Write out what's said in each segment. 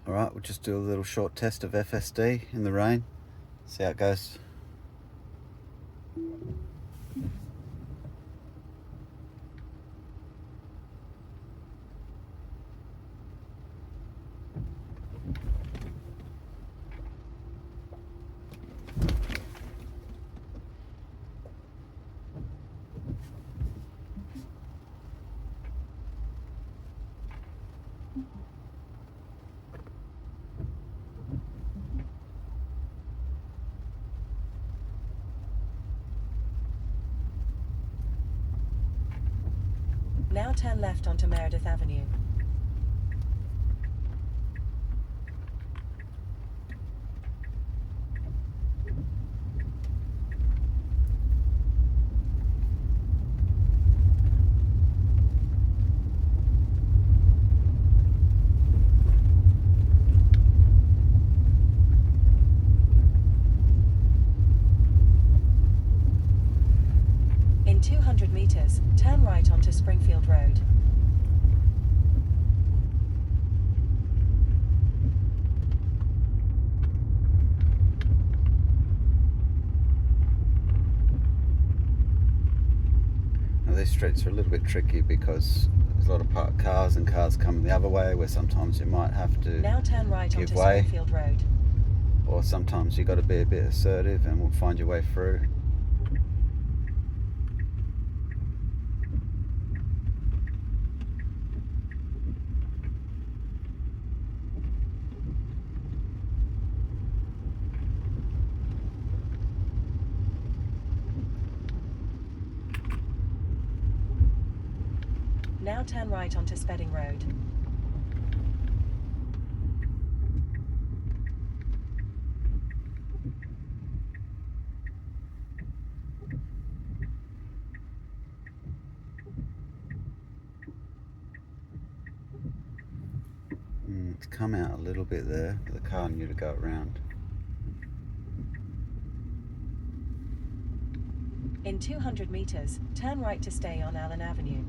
Alright, we'll just do a little short test of FSD in the rain, see how it goes. Now turn left onto Meredith Avenue. In 200 meters, turn right onto Springfield Road. Now these streets are a little bit tricky because there's a lot of parked cars and cars coming the other way, where sometimes you might have to Now turn right give onto way, Springfield Road. or sometimes you got to be a bit assertive and we'll find your way through. Now turn right onto Spedding Road. It's come out a little bit there, but the car knew to go around. In 200 meters, turn right to stay on Allen Avenue.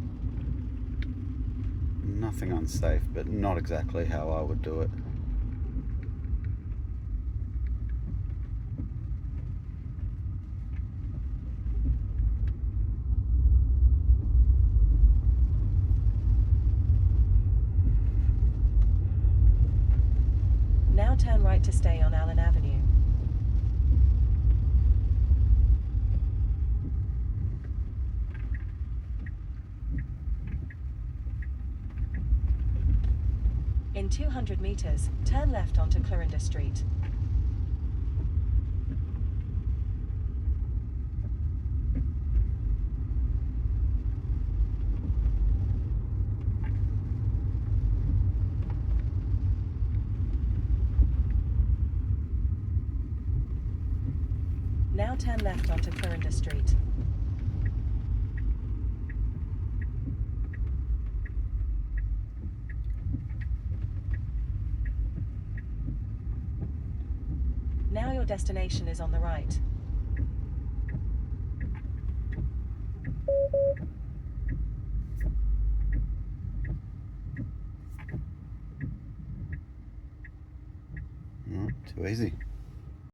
Nothing unsafe, but not exactly how I would do it. Now turn right to stay on Allen Avenue. In 200 meters, turn left onto Clarinda Street. Now turn left onto Clarinda Street. Now your destination is on the right. Too easy.